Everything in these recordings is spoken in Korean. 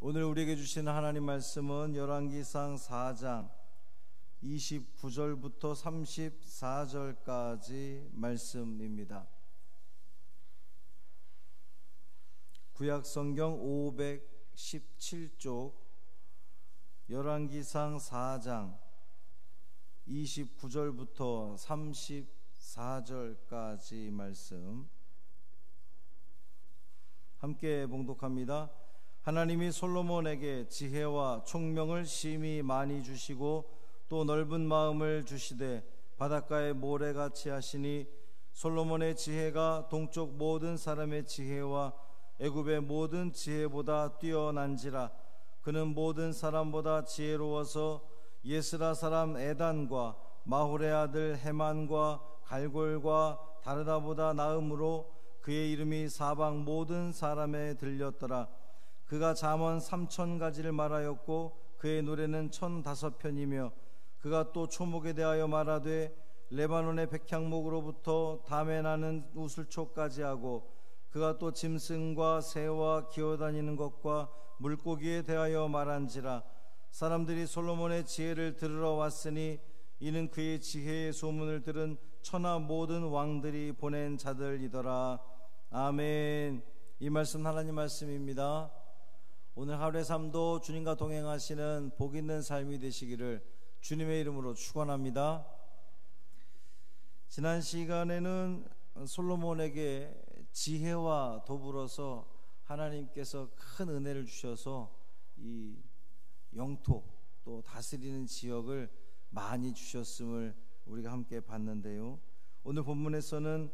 오늘 우리에게 주시는 하나님 말씀은 열왕기상 4장 29절부터 34절까지 말씀입니다. 구약성경 517쪽 열왕기상 4장 29절부터 34절까지 말씀 함께 봉독합니다. 하나님이 솔로몬에게 지혜와 총명을 심히 많이 주시고 또 넓은 마음을 주시되 바닷가의 모래같이 하시니 솔로몬의 지혜가 동쪽 모든 사람의 지혜와 애굽의 모든 지혜보다 뛰어난지라. 그는 모든 사람보다 지혜로워서 예스라 사람 에단과 마홀의 아들 헤만과 갈골과 다르다보다 나음으로 그의 이름이 사방 모든 사람에 들렸더라. 그가 잠언 3000가지를 말하였고 그의 노래는 1005편이며 그가 또 초목에 대하여 말하되 레바논의 백향목으로부터 담에 나는 우슬초까지 하고 그가 또 짐승과 새와 기어다니는 것과 물고기에 대하여 말한지라. 사람들이 솔로몬의 지혜를 들으러 왔으니 이는 그의 지혜의 소문을 들은 천하 모든 왕들이 보낸 자들이더라. 아멘. 이 말씀 하나님 말씀입니다. 오늘 하루의 삶도 주님과 동행하시는 복 있는 삶이 되시기를 주님의 이름으로 축원합니다. 지난 시간에는 솔로몬에게 지혜와 더불어서 하나님께서 큰 은혜를 주셔서 이 영토 또 다스리는 지역을 많이 주셨음을 우리가 함께 봤는데요, 오늘 본문에서는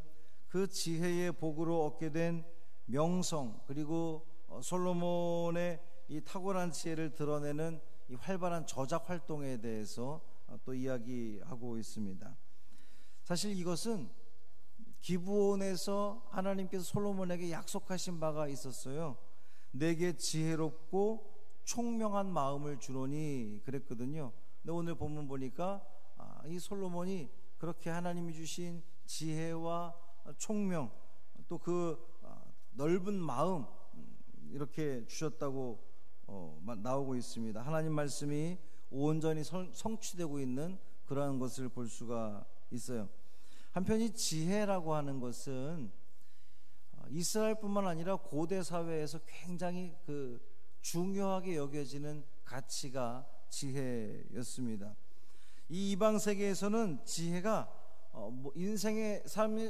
그 지혜의 복으로 얻게 된 명성 그리고 솔로몬의 이 탁월한 지혜를 드러내는 이 활발한 저작 활동에 대해서 또 이야기하고 있습니다. 사실 이것은 기브온에서 하나님께서 솔로몬에게 약속하신 바가 있었어요. 내게 지혜롭고 총명한 마음을 주노니 그랬거든요. 근데 오늘 본문 보니까 이 솔로몬이 그렇게 하나님이 주신 지혜와 총명 또 그 넓은 마음 이렇게 주셨다고 나오고 있습니다. 하나님 말씀이 온전히 성취되고 있는 그러한 것을 볼 수가 있어요. 한편 이 지혜라고 하는 것은 이스라엘뿐만 아니라 고대 사회에서 굉장히 중요하게 여겨지는 가치가 지혜였습니다. 이 이방 세계에서는 지혜가 인생의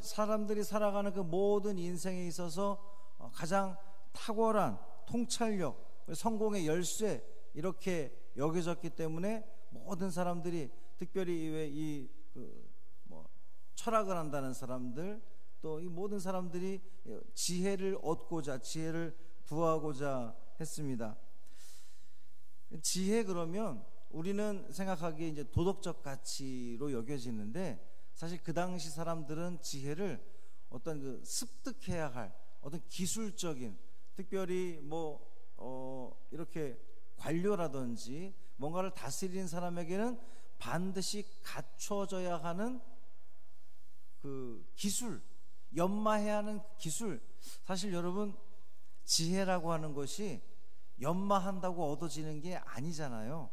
사람들이 살아가는 그 모든 인생에 있어서 가장 탁월한 통찰력, 성공의 열쇠 이렇게 여겨졌기 때문에 모든 사람들이 특별히 철학을 한다는 사람들 또 이 모든 사람들이 지혜를 얻고자 지혜를 구하고자 했습니다. 지혜 그러면 우리는 생각하기에 이제 도덕적 가치로 여겨지는데 사실 그 당시 사람들은 지혜를 어떤 습득해야 할 어떤 기술적인 특별히 이렇게 관료라든지 뭔가를 다스리는 사람에게는 반드시 갖춰져야 하는 그 기술, 연마해야 하는 기술. 사실 여러분 지혜라고 하는 것이 연마한다고 얻어지는 게 아니잖아요.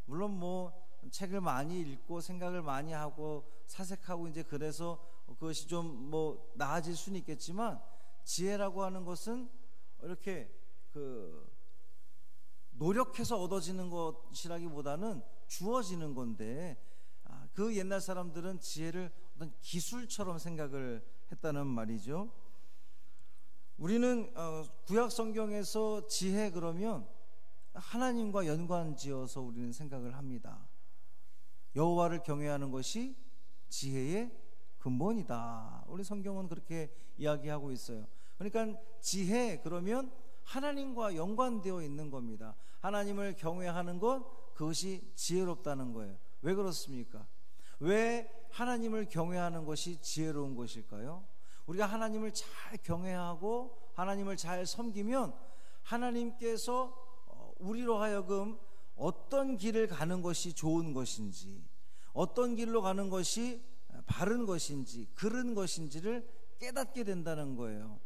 물론 책을 많이 읽고 생각을 많이 하고 사색하고 이제 그래서 그것이 좀 나아질 수는 있겠지만 지혜라고 하는 것은 이렇게 노력해서 얻어지는 것이라기보다는 주어지는 건데 그 옛날 사람들은 지혜를 어떤 기술처럼 생각을 했다는 말이죠. 우리는 구약 성경에서 지혜 그러면 하나님과 연관지어서 우리는 생각을 합니다. 여호와를 경외하는 것이 지혜의 근본이다. 우리 성경은 그렇게 이야기하고 있어요. 그러니까 지혜 그러면 하나님과 연관되어 있는 겁니다. 하나님을 경외하는 것 그것이 지혜롭다는 거예요. 왜 그렇습니까? 왜 하나님을 경외하는 것이 지혜로운 것일까요? 우리가 하나님을 잘 경외하고 하나님을 잘 섬기면 하나님께서 우리로 하여금 어떤 길을 가는 것이 좋은 것인지 어떤 길로 가는 것이 바른 것인지 그른 것인지를 깨닫게 된다는 거예요.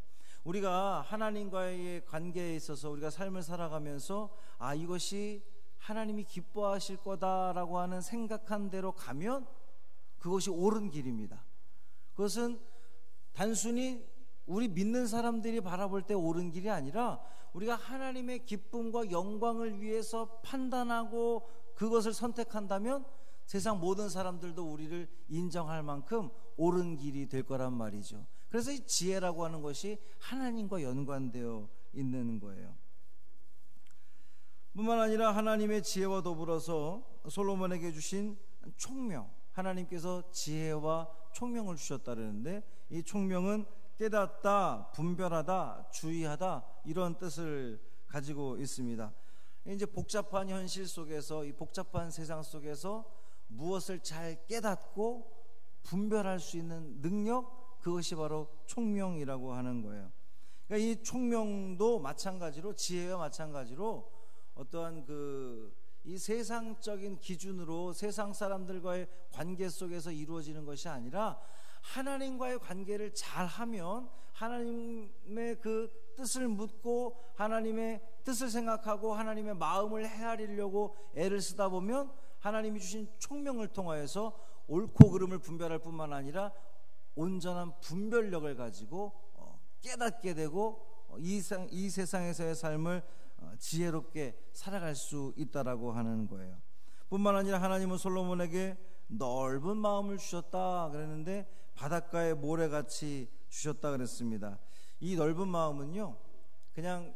우리가 하나님과의 관계에 있어서 우리가 삶을 살아가면서 이것이 하나님이 기뻐하실 거다라고 하는 생각한 대로 가면 그것이 옳은 길입니다. 그것은 단순히 우리 믿는 사람들이 바라볼 때 옳은 길이 아니라 우리가 하나님의 기쁨과 영광을 위해서 판단하고 그것을 선택한다면 세상 모든 사람들도 우리를 인정할 만큼 옳은 길이 될 거란 말이죠. 그래서 이 지혜라고 하는 것이 하나님과 연관되어 있는 거예요. 뿐만 아니라 하나님의 지혜와 더불어서 솔로몬에게 주신 총명, 하나님께서 지혜와 총명을 주셨다 그러는데 이 총명은 깨닫다, 분별하다, 주의하다 이런 뜻을 가지고 있습니다. 이제 복잡한 현실 속에서, 이 복잡한 세상 속에서 무엇을 잘 깨닫고 분별할 수 있는 능력, 그것이 바로 총명이라고 하는 거예요. 그러니까 이 총명도 마찬가지로, 지혜와 마찬가지로 어떠한 이 세상적인 기준으로 세상 사람들과의 관계 속에서 이루어지는 것이 아니라 하나님과의 관계를 잘하면 하나님의 그 뜻을 묻고 하나님의 뜻을 생각하고 하나님의 마음을 헤아리려고 애를 쓰다 보면 하나님이 주신 총명을 통하여서 옳고 그름을 분별할 뿐만 아니라 온전한 분별력을 가지고 깨닫게 되고 이 세상에서의 삶을 지혜롭게 살아갈 수 있다라고 하는 거예요. 뿐만 아니라 하나님은 솔로몬에게 넓은 마음을 주셨다 그랬는데 바닷가의 모래같이 주셨다 그랬습니다. 이 넓은 마음은요, 그냥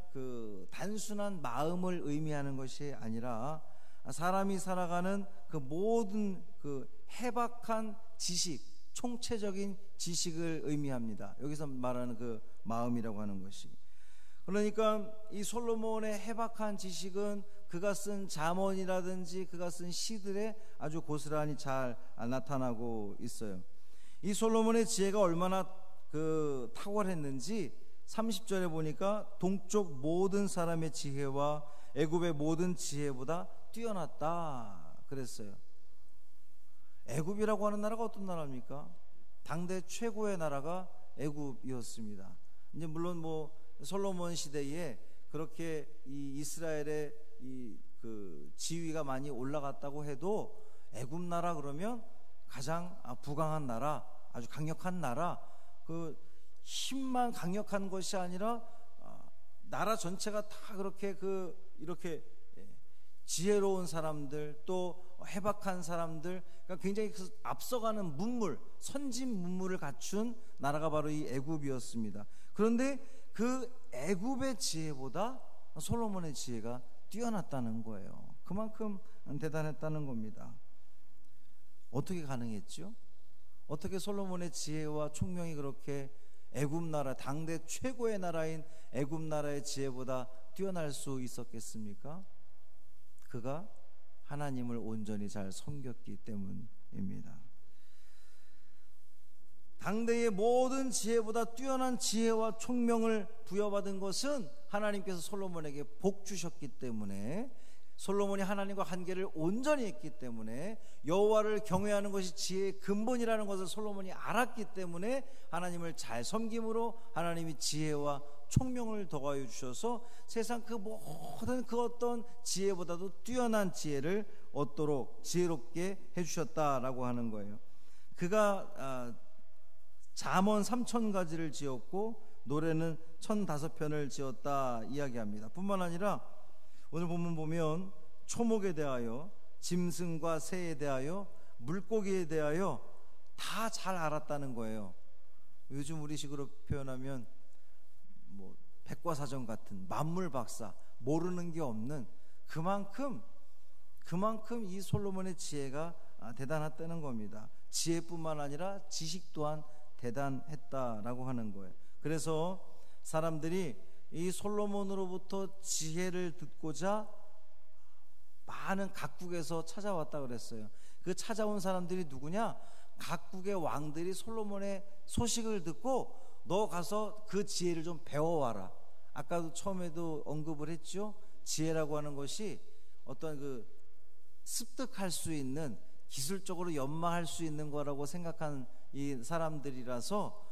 단순한 마음을 의미하는 것이 아니라 사람이 살아가는 그 모든 해박한 지식, 총체적인 지식을 의미합니다. 여기서 말하는 그 마음이라고 하는 것이. 그러니까 이 솔로몬의 해박한 지식은 그가 쓴 잠언이라든지 그가 쓴 시들에 아주 고스란히 잘 나타나고 있어요. 이 솔로몬의 지혜가 얼마나 탁월했는지 30절에 보니까 동쪽 모든 사람의 지혜와 애굽의 모든 지혜보다 뛰어났다 그랬어요. 애굽이라고 하는 나라가 어떤 나라입니까? 당대 최고의 나라가 애굽이었습니다. 이제 물론 솔로몬 시대에 그렇게 이 이스라엘의 지위가 많이 올라갔다고 해도 애굽 나라 그러면 가장 부강한 나라, 아주 강력한 나라, 힘만 강력한 것이 아니라 나라 전체가 다 그렇게 이렇게 지혜로운 사람들, 또 해박한 사람들, 그러니까 굉장히 앞서가는 문물, 선진 문물을 갖춘 나라가 바로 이 애굽이었습니다. 그런데 그 애굽의 지혜보다 솔로몬의 지혜가 뛰어났다는 거예요. 그만큼 대단했다는 겁니다. 어떻게 가능했죠? 어떻게 솔로몬의 지혜와 총명이 그렇게 애굽 나라, 당대 최고의 나라인 애굽 나라의 지혜보다 뛰어날 수 있었겠습니까? 그가 하나님을 온전히 잘 섬겼기 때문입니다. 당대의 모든 지혜보다 뛰어난 지혜와 총명을 부여받은 것은 하나님께서 솔로몬에게 복 주셨기 때문에, 솔로몬이 하나님과 관계를 온전히 했기 때문에, 여호와를 경외하는 것이 지혜의 근본이라는 것을 솔로몬이 알았기 때문에 하나님을 잘 섬김으로 하나님이 지혜와 총명을 더하여 주셔서 세상 그 모든 어떤 지혜보다도 뛰어난 지혜를 얻도록 지혜롭게 해주셨다라고 하는 거예요. 그가 잠언 3000가지를 지었고 노래는 1005편을 지었다 이야기합니다. 뿐만 아니라 오늘 본문 보면 초목에 대하여, 짐승과 새에 대하여, 물고기에 대하여 다 잘 알았다는 거예요. 요즘 우리식으로 표현하면 백과사전 같은 만물 박사, 모르는 게 없는, 그만큼 이 솔로몬의 지혜가 대단했다는 겁니다. 지혜뿐만 아니라 지식 또한 대단했다라고 하는 거예요. 그래서 사람들이 이 솔로몬으로부터 지혜를 듣고자 많은 각국에서 찾아왔다 그랬어요. 그 찾아온 사람들이 누구냐? 각국의 왕들이 솔로몬의 소식을 듣고 너 가서 그 지혜를 좀 배워와라. 아까도 처음에도 언급을 했죠. 지혜라고 하는 것이 어떤 습득할 수 있는, 기술적으로 연마할 수 있는 거라고 생각한 이 사람들이라서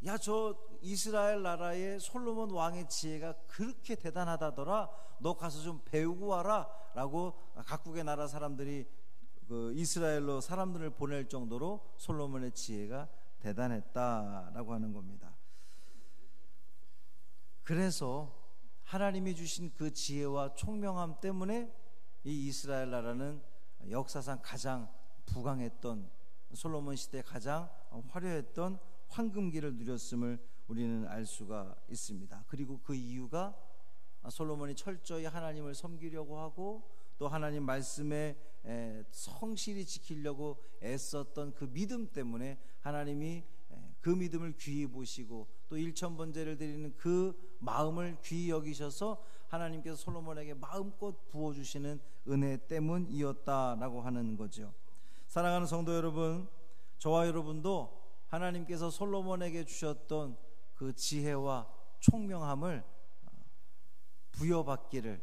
야, 저 이스라엘 나라의 솔로몬 왕의 지혜가 그렇게 대단하다더라, 너 가서 좀 배우고 와라 라고 각국의 나라 사람들이 그 이스라엘로 사람들을 보낼 정도로 솔로몬의 지혜가 대단했다라고 하는 겁니다. 그래서 하나님이 주신 그 지혜와 총명함 때문에 이 이스라엘 나라는 역사상 가장 부강했던, 솔로몬 시대 가장 화려했던 황금기를 누렸음을 우리는 알 수가 있습니다. 그리고 그 이유가 솔로몬이 철저히 하나님을 섬기려고 하고 또 하나님 말씀에 성실히 지키려고 애썼던 그 믿음 때문에 하나님이 그 믿음을 귀히 보시고 또 일천번제를 드리는 그 마음을 귀히 여기셔서 하나님께서 솔로몬에게 마음껏 부어주시는 은혜 때문이었다라고 하는 거죠. 사랑하는 성도 여러분, 저와 여러분도 하나님께서 솔로몬에게 주셨던 그 지혜와 총명함을 부여받기를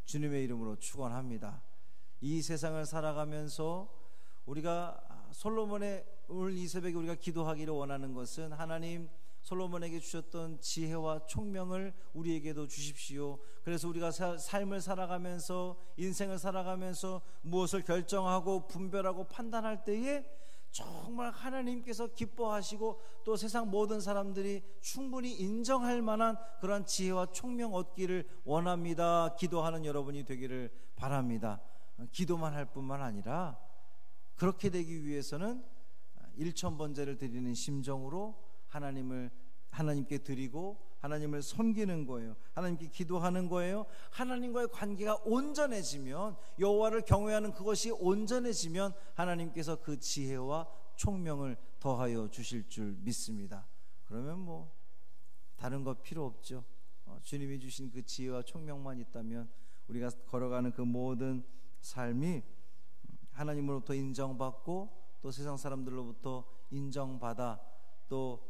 주님의 이름으로 축원합니다. 이 세상을 살아가면서 우리가 솔로몬의 오늘 이 새벽에 우리가 기도하기를 원하는 것은 하나님 솔로몬에게 주셨던 지혜와 총명을 우리에게도 주십시오. 그래서 우리가 삶을 살아가면서 인생을 살아가면서 무엇을 결정하고 분별하고 판단할 때에 정말 하나님께서 기뻐하시고 또 세상 모든 사람들이 충분히 인정할 만한 그런 지혜와 총명 얻기를 원합니다. 기도하는 여러분이 되기를 바랍니다. 기도만 할 뿐만 아니라 그렇게 되기 위해서는 일천번제를 드리는 심정으로 하나님께 드리고 하나님을 섬기는 거예요. 하나님께 기도하는 거예요. 하나님과의 관계가 온전해지면, 여호와를 경외하는 그것이 온전해지면 하나님께서 그 지혜와 총명을 더하여 주실 줄 믿습니다. 그러면 뭐 다른 거 필요 없죠. 주님이 주신 그 지혜와 총명만 있다면 우리가 걸어가는 그 모든 삶이 하나님으로부터 인정받고 또 세상 사람들로부터 인정받아 또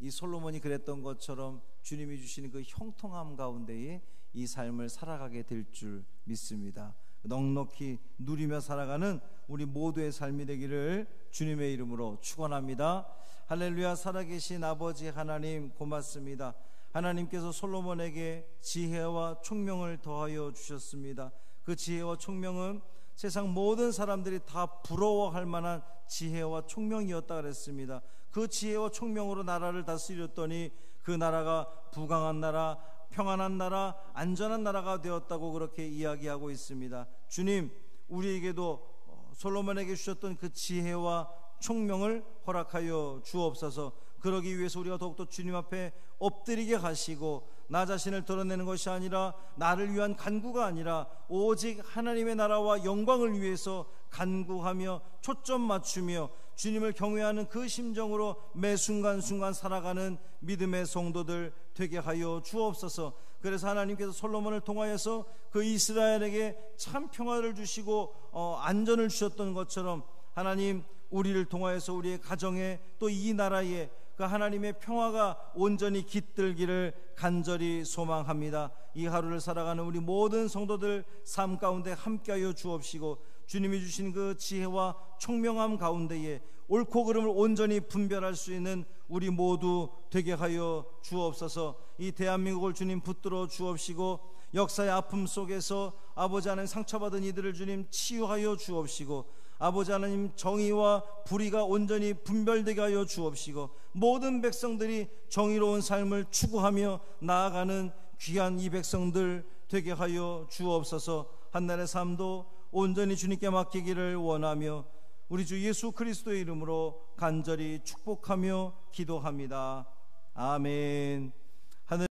이 솔로몬이 그랬던 것처럼 주님이 주시는 그 형통함 가운데에 이 삶을 살아가게 될 줄 믿습니다. 넉넉히 누리며 살아가는 우리 모두의 삶이 되기를 주님의 이름으로 축원합니다. 할렐루야. 살아계신 아버지 하나님 고맙습니다. 하나님께서 솔로몬에게 지혜와 총명을 더하여 주셨습니다. 그 지혜와 총명은 세상 모든 사람들이 다 부러워할 만한 지혜와 총명이었다 그랬습니다. 그 지혜와 총명으로 나라를 다스렸더니 그 나라가 부강한 나라, 평안한 나라, 안전한 나라가 되었다고 그렇게 이야기하고 있습니다. 주님, 우리에게도 솔로몬에게 주셨던 그 지혜와 총명을 허락하여 주옵소서. 그러기 위해서 우리가 더욱더 주님 앞에 엎드리게 하시고 나 자신을 드러내는 것이 아니라 나를 위한 간구가 아니라 오직 하나님의 나라와 영광을 위해서 간구하며 초점 맞추며 주님을 경외하는 그 심정으로 매 순간순간 살아가는 믿음의 성도들 되게 하여 주옵소서. 그래서 하나님께서 솔로몬을 통하여서 그 이스라엘에게 참 평화를 주시고 안전을 주셨던 것처럼 하나님 우리를 통하여서 우리의 가정에 또 이 나라에 그 하나님의 평화가 온전히 깃들기를 간절히 소망합니다. 이 하루를 살아가는 우리 모든 성도들 삶 가운데 함께하여 주옵시고 주님이 주신 그 지혜와 총명함 가운데에 옳고 그름을 온전히 분별할 수 있는 우리 모두 되게 하여 주옵소서. 이 대한민국을 주님 붙들어 주옵시고 역사의 아픔 속에서 아버지 하나님 상처받은 이들을 주님 치유하여 주옵시고 아버지 하나님 정의와 불의가 온전히 분별되게 하여 주옵시고 모든 백성들이 정의로운 삶을 추구하며 나아가는 귀한 이 백성들 되게 하여 주옵소서. 한날의 삶도 온전히 주님께 맡기기를 원하며 우리 주 예수 그리스도의 이름으로 간절히 축복하며 기도합니다. 아멘.